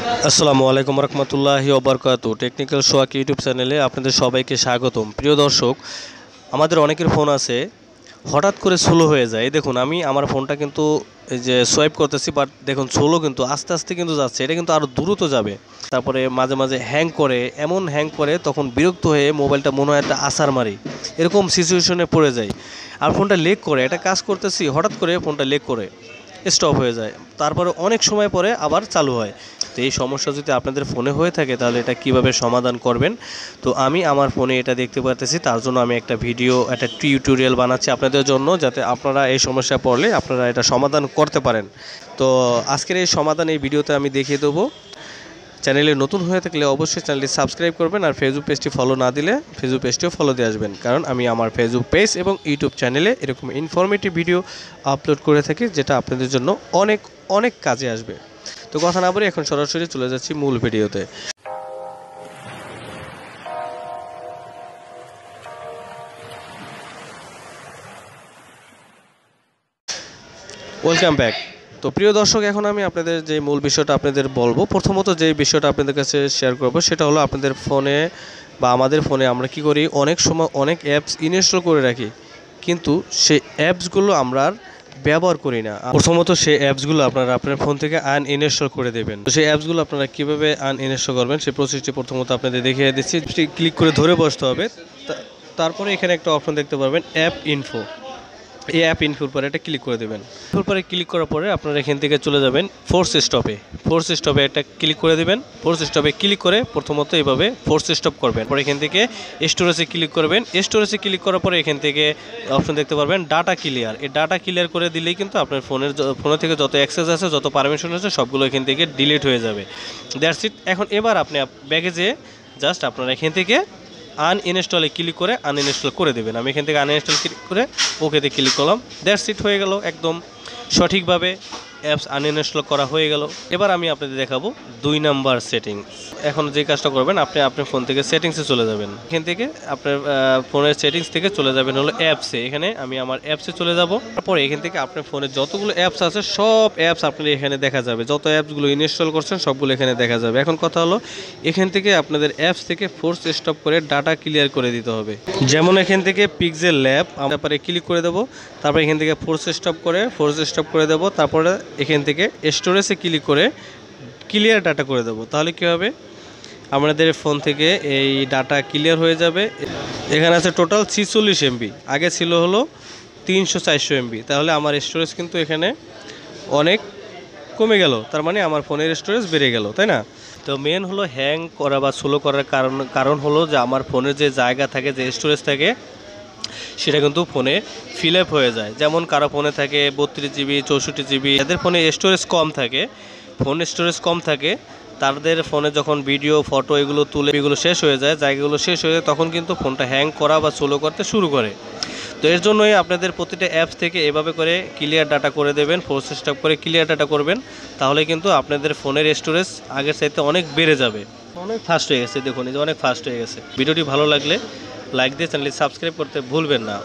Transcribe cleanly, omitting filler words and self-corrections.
আসসালামু আলাইকুম রহমতুল্লাহি ওবরকাতু। টেকনিক্যাল সোয়াক ইউটিউব চ্যানেলে আপনাদের সবাইকে স্বাগতম। প্রিয় দর্শক, আমাদের অনেকের ফোন আছে হঠাৎ করে স্লো হয়ে যায়। দেখুন, আমি আমার ফোনটা কিন্তু এই যে সোয়াইপ করতেছি, বাট দেখুন স্লো কিন্তু আস্তে আস্তে কিন্তু যাচ্ছে, এটা কিন্তু আরও দ্রুত যাবে। তারপরে মাঝে মাঝে হ্যাং করে, এমন হ্যাং করে তখন বিরক্ত হয়ে মোবাইলটা মনে হয় একটা আছাড় মারি, এরকম সিচুয়েশনে পড়ে যায়। আর ফোনটা লেগ করে, একটা কাজ করতেছি হঠাৎ করে ফোনটা লেগ করে স্টপ হয়ে যায়, তারপরে অনেক সময় পরে আবার চালু হয়। তো এই সমস্যা যদি আপনাদের ফোনে হয়ে থাকে তাহলে এটা কিভাবে সমাধান করবেন, তো আমি আমার ফোনে এটা দেখতে পারতেছি। তার জন্য আমি একটা ভিডিও, একটা টিউটোরিয়াল বানাচ্ছি আপনাদের জন্য, যাতে আপনারা এই সমস্যা পড়লে আপনারা এটা সমাধান করতে পারেন। তো আজকের এই সমাধান এই ভিডিওতে আমি দেখিয়ে দেবো। চ্যানেলে নতুন হয়ে থাকলে অবশ্যই চ্যানেলটি সাবস্ক্রাইব করবেন, আর ফেসবুক পেজটি ফলো না দিলে ফেসবুক পেজটিও ফলো দিয়ে আসবেন, কারণ আমি আমার ফেসবুক পেজ এবং ইউটিউব চ্যানেলে এরকম ইনফরমেটিভ ভিডিও আপলোড করে থাকি, যেটা আপনাদের জন্য অনেক অনেক কাজে আসবে। তো কথা না বলে এখন সরাসরি চলে যাচ্ছি মূল ভিডিওতে। Welcome back. তো প্রিয় দর্শক, এখন আমি আপনাদের যে মূল বিষয়টা আপনাদের বলবো, প্রথমত যে বিষয়টা আপনাদের কাছে শেয়ার করব সেটা হলো, আপনাদের ফোনে বা আমাদের ফোনে আমরা কি করি, অনেক সময় অনেক অ্যাপস ইনস্টল করে রাখি, কিন্তু সেই অ্যাপসগুলো আমরা ব্যবহার করি না। প্রথমত সেই অ্যাপসগুলো আপনারা আপনার ফোন থেকে আনইনস্টল করে দেবেন। তো সেই অ্যাপসগুলো আপনারা কীভাবে আনইনস্টল করবেন সেই প্রসেসটি প্রথমত আপনাদের দেখিয়ে দিচ্ছি। ক্লিক করে ধরে বসতে হবে, তারপরে এখানে একটা অপশন দেখতে পারবেন অ্যাপ ইনফো। এই অ্যাপ ইনফোর পরে এটা ক্লিক করে দেবেন। ইনফোর পরে ক্লিক করার পরে আপনারা এখান থেকে চলে যাবেন ফোর্স স্টপে একটা ক্লিক করে দেবেন। ফোর্স স্টপে ক্লিক করে প্রথমত এইভাবে ফোর্স স্টপ করবেন। পরে এখান থেকে স্টোরেজে ক্লিক করবেন। স্টোরেজে ক্লিক করার পরে এখান থেকে অপশন দেখতে পারবেন ডাটা ক্লিয়ার। এই ডাটা ক্লিয়ার করে দিলেই কিন্তু আপনার ফোনের থেকে যত অ্যাক্সেস আছে, যত পারমিশন আছে, সবগুলো এখান থেকে ডিলিট হয়ে যাবে। That's it. এখন এবার আপনি ব্যাগে যেয়ে জাস্ট আপনারা এখান থেকে আনইনস্টলে ক্লিক করে আনইনস্টল করে দেবেন। আমি এখান থেকে আনইনস্টল ক্লিক করে ওকেতে ক্লিক করলাম। দ্যাটস ইট, হয়ে গেল, একদম সঠিকভাবে অ্যাপস আনইনস্টল করা হয়ে গেল। এবার আমি আপনাদের দেখাবো 2 নাম্বার সেটিংস। এখন যে কাজটা করবেন, আপনি আপনার ফোন থেকে সেটিংসে চলে যাবেন। এখান থেকে আপনার ফোনের সেটিংস থেকে চলে যাবেন হলো অ্যাপসে। এখানে আমি আমার অ্যাপসে চলে যাব। তারপরে এখান থেকে আপনার ফোনে যতগুলো অ্যাপস আছে সব অ্যাপস আপনার এখানে দেখা যাবে। যত অ্যাপসগুলো ইনস্টল করছেন সবগুলো এখানে দেখা যাবে। এখন কথা হলো, এখান থেকে আপনাদের অ্যাপস থেকে ফোর্স স্টপ করে ডাটা ক্লিয়ার করে দিতে হবে। যেমন এখান থেকে পিক্সেল ল্যাব তারপরে ক্লিক করে দেবো। তারপরে এখান থেকে ফোর্স স্টপ করে দেবো। তারপরে এখান থেকে স্টোরেজে ক্লিক করে ক্লিয়ার ডাটা করে দেবো। তাহলে কী হবে, আমাদের ফোন থেকে এই ডাটা ক্লিয়ার হয়ে যাবে। এখানে আছে টোটাল 46 MB, আগে ছিল হলো 300-400 MB। তাহলে আমার স্টোরেজ কিন্তু এখানে অনেক কমে গেল, তার মানে আমার ফোনের স্টোরেজ বেড়ে গেল, তাই না? তো মেন হলো হ্যাং করা বা স্লো করার কারণ হলো যে আমার ফোনের যে জায়গা থাকে, যে স্টোরেজ থাকে, সেটা কিন্তু ফোনে ফিল আপ হয়ে যায়। যেমন কারো ফোনে থাকে 32 GB, 64 GB। যাদের ফোনে স্টোরেজ কম থাকে, তাদের ফোনে যখন ভিডিও, ফটো এগুলো তুলে এগুলো শেষ হয়ে যায়, জায়গাগুলো শেষ হয়ে যায়, তখন কিন্তু ফোনটা হ্যাং করা বা স্লো করতে শুরু করে। তো এর জন্যই আপনাদের প্রতিটা অ্যাপস থেকে এভাবে করে ক্লিয়ার ডাটা করে দেবেন, ফোর্স স্টপ করে ক্লিয়ার ডাটা করবেন। তাহলে কিন্তু আপনাদের ফোনের স্টোরেজ আগের চাইতে অনেক বেড়ে যাবে। অনেক ফাস্ট হয়ে গেছে, দেখুন এই যে অনেক ফাস্ট হয়ে গেছে। ভিডিওটি ভালো লাগলে লাইক দিয়ে চ্যানেলটি সাবস্ক্রাইব করতে ভুলবেন না।